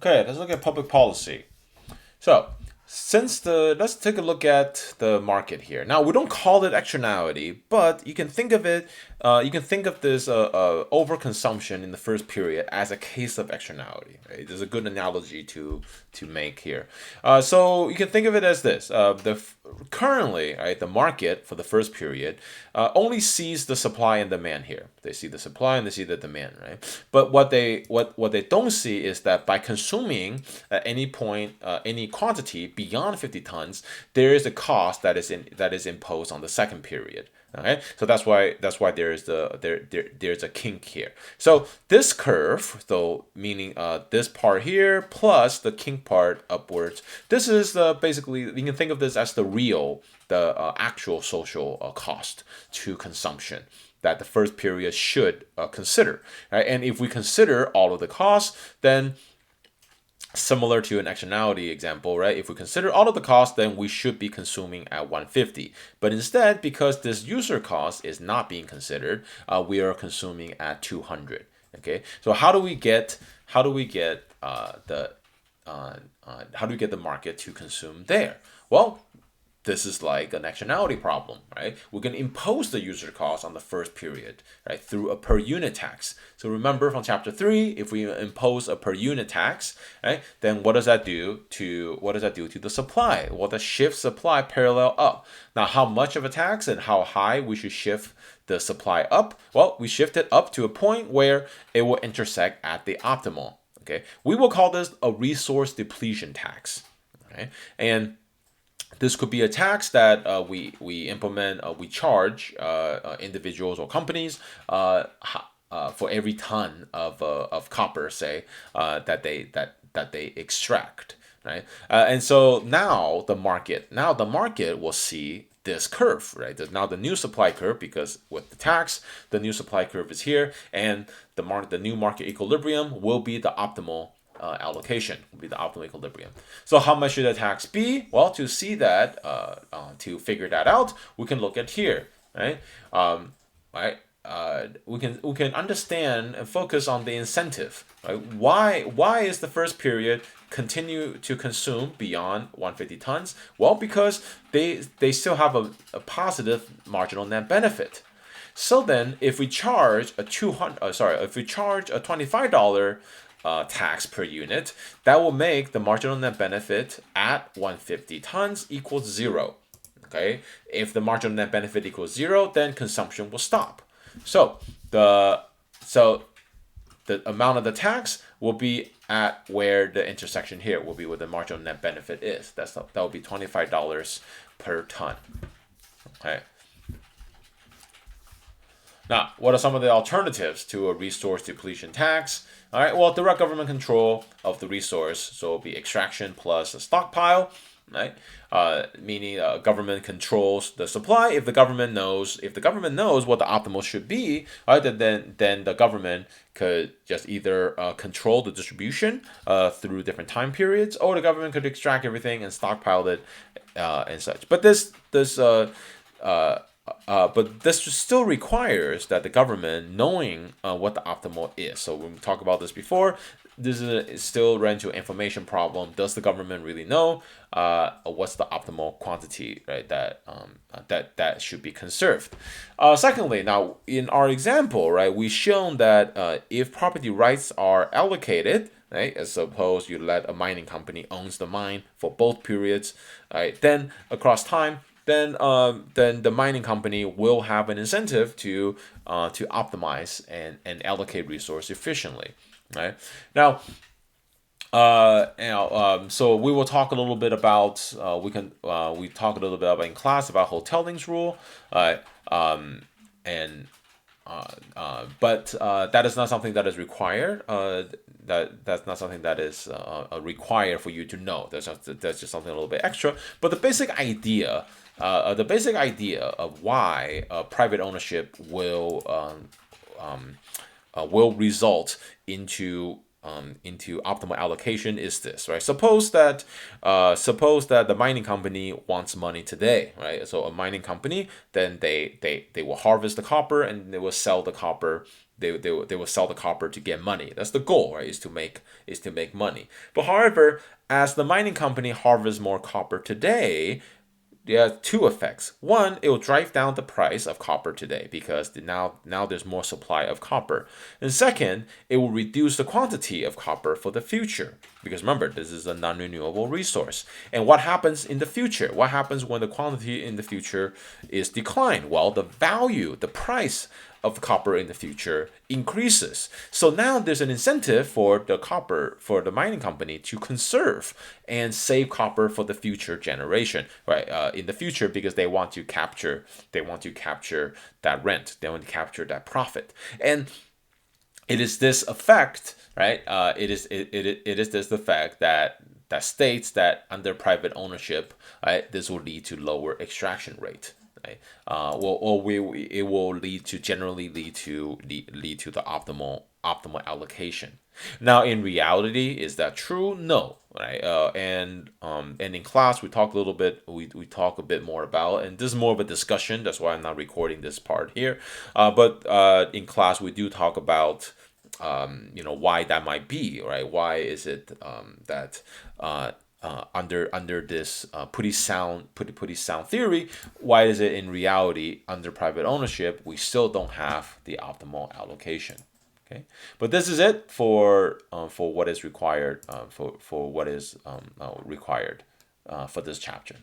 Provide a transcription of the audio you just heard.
Okay, let's look at public policy. So, let's take a look at the market here. Now, we don't call it externality, but you can think of it. You can think of this overconsumption in the first period as a case of externality. Right? There's a good analogy to make here. So you can think of it as this: currently, right, the market for the first period only sees the supply and demand here. They see the supply and they see the demand, right? But what they don't see is that by consuming at any point any quantity beyond 50 tons, there is a cost that is imposed on the second period. Okay, so that's why there's a kink here. So this curve, though, meaning this part here plus the kink part upwards, this is basically, you can think of this as the actual social cost to consumption that the first period should consider. Right? And if we consider all of the costs, then similar to an externality example, right? If we consider all of the costs, then we should be consuming at 150. But instead, because this user cost is not being considered, we are consuming at 200. Okay, so how do we get the market to consume there? Well, this is like an externality problem, right? We can impose the user cost on the first period, right, through a per unit tax. So remember from chapter 3, if we impose a per unit tax, right, then what does that do to the supply? Well, that shifts supply parallel up. Now, how much of a tax and how high we should shift the supply up? Well, we shift it up to a point where it will intersect at the optimal. Okay, we will call this a resource depletion tax. Okay, and this could be a tax that we implement. We charge individuals or companies for every ton of copper, say, that they extract, right? And so now the market will see this curve, right? Now the new supply curve, because with the tax, the new supply curve is here, and the new market equilibrium will be the optimal allocation, will be the optimal equilibrium. So how much should the tax be? Well, to see that, to figure that out, we can look at here, right? Right. We can understand and focus on the incentive. Right? Why is the first period continue to consume beyond 150 tons? Well, because they still have a positive marginal net benefit. So then, if we charge a $25 tax per unit, that will make the marginal net benefit at 150 tons equals 0. Okay, if the marginal net benefit equals 0, then consumption will stop. So the amount of the tax will be at where the intersection here will be, where the marginal net benefit is. That will be $25 per ton. Okay. Now, what are some of the alternatives to a resource depletion tax? All right, well, direct government control of the resource, so it'll be extraction plus a stockpile, right? Meaning government controls the supply. If the government knows what the optimal should be, right, then the government could just either control the distribution through different time periods, or the government could extract everything and stockpile it and such. But this still requires that the government knowing what the optimal is. So when we talked about this before, this is still run into an information problem. Does the government really know what's the optimal quantity, right, that should be conserved? Secondly, now in our example, right, we've shown that if property rights are allocated, right, as suppose you let a mining company owns the mine for both periods, right, then across time, then the mining company will have an incentive to optimize and allocate resource efficiently, right? Now, so we will talk a little bit about we talk a little bit about in class about Hoteling's rule, and but that is not something that is required. That's not something that is required for you to know. That's just something a little bit extra. But the basic idea of why private ownership will result into optimal allocation is this, right? Suppose that the mining company wants money today, right? So a mining company, then they will harvest the copper and they will sell the copper they will sell the copper to get money. That's the goal, right? Is to make money. But however, as the mining company harvests more copper today, there are two effects. One, it will drive down the price of copper today because now there's more supply of copper. And second, it will reduce the quantity of copper for the future because remember, this is a non-renewable resource. And what happens in the future? What happens when the quantity in the future is declined? Well, the value, the price of copper in the future increases. So now there's an incentive for the mining company to conserve and save copper for the future generation, right? In the future, because they want to capture that rent, they want to capture that profit, and it is this effect, right? It is this effect that states that under private ownership, right, this will lead to lower extraction rate. Right? It will generally lead to the optimal allocation. Now, in reality, is that true? No, right? And in class we talk a little bit. We talk a bit more about, and this is more of a discussion. That's why I'm not recording this part here. But in class we do talk about why that might be, right? Why is it that under this pretty sound theory, why is it in reality under private ownership we still don't have the optimal allocation? Okay, but this is it for what is required for what is required for this chapter.